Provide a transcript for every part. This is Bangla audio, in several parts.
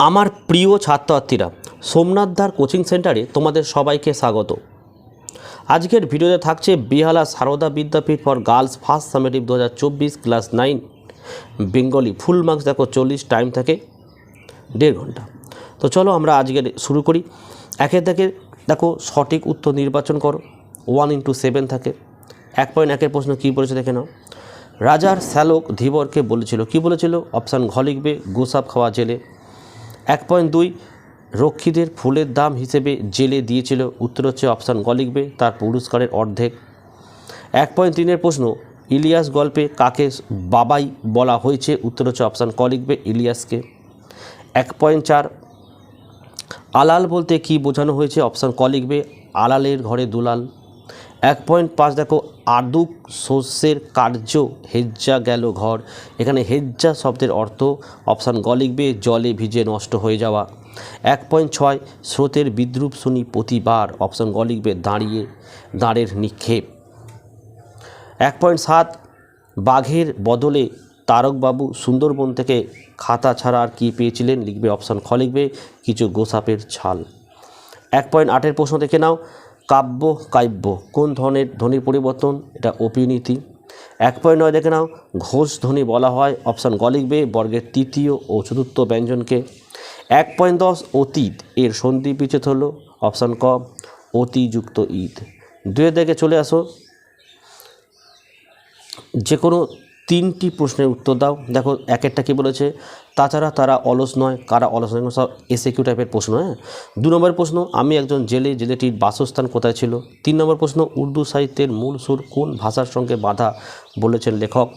আমার প্রিয় ছাত্রছাত্রীরা, সোমনাথ ধার কোচিং সেন্টারে তোমাদের সবাইকে স্বাগত। আজকের ভিডিওতে থাকছে Behala Sarada Vidyapith for girls first summative 2024 class 9 Bengali. Full marks দেখো 40, টাইম থাকে 1.5 ঘন্টা। তো চলো আমরা আজকের শুরু করি। একের থেকে দেখো সঠিক উত্তর নির্বাচন করো। 1x7 থাকে। 1.1 প্রশ্ন কী বলেছে দেখে নাও। রাজার শ্যালক ধীবরকে বলেছিল, কি বলেছিল? অপশান ঘ লিখবে, গোসাপ খাওয়া জেলে। 1.2 রক্ষীদের ফুলের দাম হিসেবে জেলে দিয়েছিল, উত্তর হচ্ছে অপশান গ লিখবে, তার পুরস্কারের অর্ধেক। 1.3 প্রশ্ন, ইলিয়াস গল্পে কাকে বাবাই বলা হয়েছে, উত্তর হচ্ছে অপশান ক লিখবে, ইলিয়াসকে। 1.4 আলাল বলতে কি বোঝানো হয়েছে, অপশান ক লিখবে, আলালের ঘরে দুলাল। 1.5 দেখো আদুক শস্যের কার্য হেজ্জা গেল ঘর, এখানে হেজ্জা শব্দের অর্থ অপশান গ লিখবে, জলে ভিজে নষ্ট হয়ে যাওয়া। 1.6 স্রোতের বিদ্রুপ শুনি প্রতিবার, অপশান গ লিখবে, দাঁড়ের নিক্ষেপ। 1.7 বাঘের বদলে তারকবাবু সুন্দরবন থেকে খাতা ছাড়া আর কী পেয়েছিলেন, লিখবে অপশান খ লিখবে, কিছু গোসাপের ছাল। 1.8 প্রশ্ন দেখে নাও। কাব্য কাব্য কোন ধরনের ধ্বনির পরিবর্তন, এটা অপিনীতি। 1.9 দেখে নাও। ঘোষ ধ্বনি বলা হয়, অপশান গ লিখবে, বর্গের তৃতীয় ও চতুর্থ ব্যঞ্জনকে। 1.10 অতীত এর সন্ধি বিচ্ছেদ হলো, অপশান ক, অতিযুক্ত ঈদ। 2 দিকে চলে আসো, যে কোনো 3টি প্রশ্নের উত্তর দাও। দেখো একেরটা কী বলেছে, তাছাড়া তারা অলস নয়, কারা অলস নয়, সব এসএকিউ টাইপের প্রশ্ন। 2 নম্বর প্রশ্ন, আমি একজন জেলে, জেলেটির বাসস্থান কোথায় ছিল। 3 নম্বর প্রশ্ন, উর্দু সাহিত্যের মূল সুর কোন ভাষার সঙ্গে বাঁধা, বলেছেন লেখক।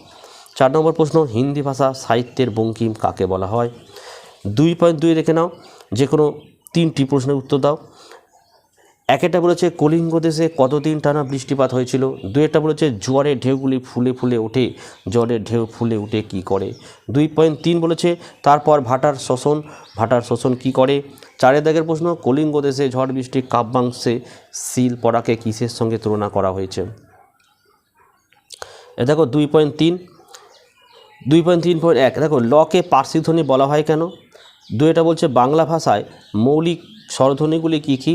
4 নম্বর প্রশ্ন, হিন্দি ভাষা সাহিত্যের বঙ্কিম কাকে বলা হয়। 2.2 দেখে নাও, যে কোনো 3টি প্রশ্নের উত্তর দাও। একেরটা বলেছে কলিঙ্গ দেশে কতদিন টানা বৃষ্টিপাত হয়েছিল। 2টা বলেছে জোয়ারের ঢেউগুলি ফুলে ফুলে ওঠে, জলের ঢেউ ফুলে উঠে কি করে। 2.3 বলেছে তারপর ভাটার শোষণ কি করে। 4 দাগের প্রশ্ন, কলিঙ্গ দেশে ঝড় বৃষ্টি কাব্যাংশে শিল পড়াকে কিসের সঙ্গে তুলনা করা হয়েছে। দেখো 2.3.1 দেখো লকে পার্শ্বিক ধ্বনি বলা হয় কেন। 2টা বলছে বাংলা ভাষায় মৌলিক স্বরধ্বনিগুলি কী কী।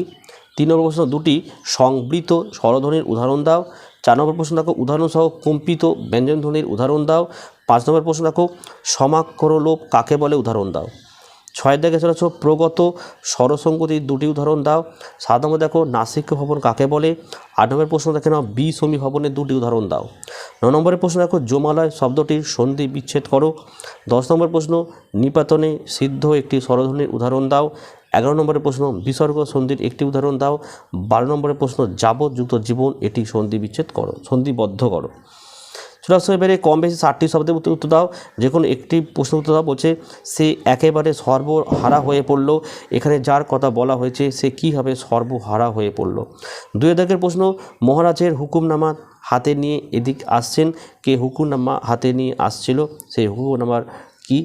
3 নম্বর প্রশ্ন, 2টি সংবৃত স্বরধ্বনির উদাহরণ দাও। 4 নম্বর প্রশ্ন দেখো উদাহরণসহ কম্পিত ব্যঞ্জনধ্বনির উদাহরণ দাও। 5 নম্বর প্রশ্ন দেখো সমাক্ষরলোপ কাকে বলে, উদাহরণ দাও। 6 দিকে চলেছ প্রগত স্বরসঙ্গতির 2টি উদাহরণ দাও। 7 নম্বর দেখো নাসিক্য ভবন কাকে বলে। 8 নম্বর প্রশ্ন দেখে নাও সমী ভবনের 2টি উদাহরণ দাও। 9 নম্বরের প্রশ্ন দেখো জমালয় শব্দটির সন্ধি বিচ্ছেদ করো। 10 নম্বর প্রশ্ন নিপাতনে সিদ্ধ একটি স্বরধ্বনির উদাহরণ দাও। 11 নম্বরের প্রশ্ন বিসর্গ সন্ধির একটি উদাহরণ দাও। 12 নম্বরের প্রশ্ন যাবৎযুক্ত জীবন এটি সন্ধি বিচ্ছেদ করো, সন্ধিবদ্ধ করো। চলে আসতে এবারে কম বেশি 60টি শব্দের উত্তর দাও, যে কোনো একটি প্রশ্ন উত্তর দাও। বলছে সে একেবারে সর্বহারা হয়ে পড়ল, এখানে যার কথা বলা হয়েছে সে কীভাবে সর্বহারা হয়ে পড়ল। 2 দাগের প্রশ্ন, মহারাজের হুকুমনামা হাতে নিয়ে এদিক আসছেন, কে হুকুমনামা হাতে নিয়ে আসছিল, সেই হুকুমনামার কি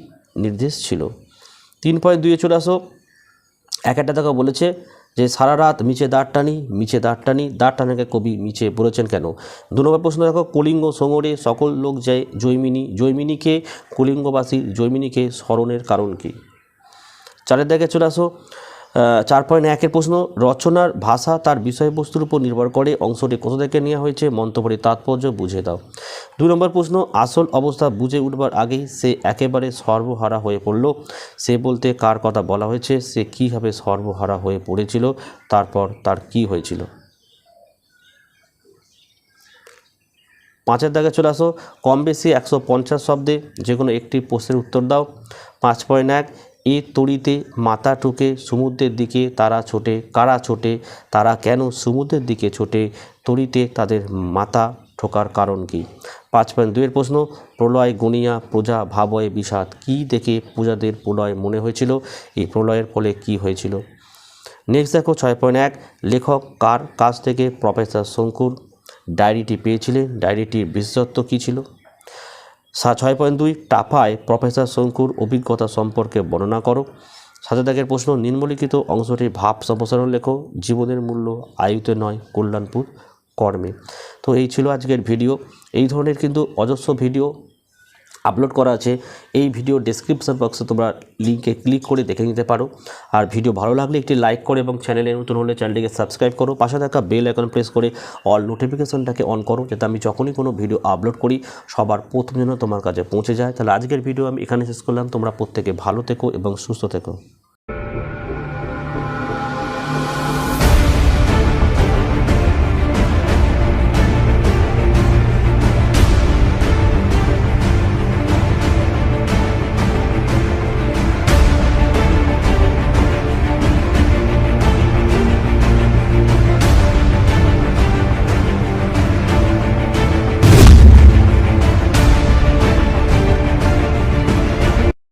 নির্দেশ ছিল। 3.2 চলে আসো। একটা দেখা বলেছে যে সারা রাত মিছে দাঁড় টানি, দাঁড় টানাকে কবি মিছে বলেছেন কেন। 2 নম্বর প্রশ্ন দেখো কলিঙ্গ সমরে সকল লোক যায় জৈমিনীকে, কলিঙ্গবাসী জৈমিনীকে স্মরণের কারণ কি। 4 দিকে চলে আসো। 4.1 প্রশ্ন, রচনার ভাষা তার বিষয়বস্তুর উপর নির্ভর করে, অংশটি কোথা থেকে নেওয়া হয়েছে, মন্তব্যের তাৎপর্য বুঝে দাও। 2 নম্বর প্রশ্ন, আসল অবস্থা বুঝে উঠবার আগেই সে একেবারে সর্বহারা হয়ে পড়ল, সে বলতে কার কথা বলা হয়েছে, সে কীভাবে সর্বহারা হয়ে পড়েছিল, তারপর তার কি হয়েছিল। 5 দাগে চলে আসো। কম বেশি 150 শব্দে যে কোনো একটি প্রশ্নের উত্তর দাও। 5.1 এ তড়িতে মাথা ঠুকে সমুদ্রের দিকে তারা ছোটে, কারা ছোটে, তারা কেন সমুদ্রের দিকে ছোটে, তড়িতে তাদের মাথা ঠোকার কারণ কি। 5.2 প্রশ্ন, প্রলয় গনিয়া প্রজা ভাবয় বিষাদ, কী দেখে প্রজাদের প্রলয় মনে হয়েছিল, এই প্রলয়ের ফলে কি হয়েছিল। নেক্সট দেখো 6.1 লেখক কার কাছ থেকে প্রফেসর শঙ্কুর ডায়েরিটি পেয়েছিলেন, ডায়েরিটির বিশেষত্ব কী ছিল। 6.2 টাফায় প্রফেসর শঙ্কুর অভিজ্ঞতা সম্পর্কে বর্ণনা করো। 7 দাগের প্রশ্ন, নিম্নলিখিত অংশটি ভাব সম্প্রসারণ লেখো, জীবনের মূল্য আয়ুতে নয় কল্যাণপুর কর্মে। তো এই ছিল আজকের ভিডিও। এই ধরনের কিন্তু অজস্র ভিডিও আপলোড করা আছে। এই ভিডিও ডেসক্রিপশন বক্সে তোমরা লিঙ্কে ক্লিক করে দেখে নিতে পারো। আর ভিডিও ভালো লাগলে একটি লাইক করো এবং চ্যানেলে নতুন হলে চ্যানেলটিকে সাবস্ক্রাইব করো, পাশে থাকা বেল আইকন প্রেস করে অল নোটিফিকেশনটাকে অন করো, যাতে আমি যখনই কোনো ভিডিও আপলোড করি সবার প্রথম যেন তোমার কাছে পৌঁছে যায়। তাহলে আজকের ভিডিও আমি এখানে শেষ করলাম। তোমরা প্রত্যেকে ভালো থেকো এবং সুস্থ থেকো।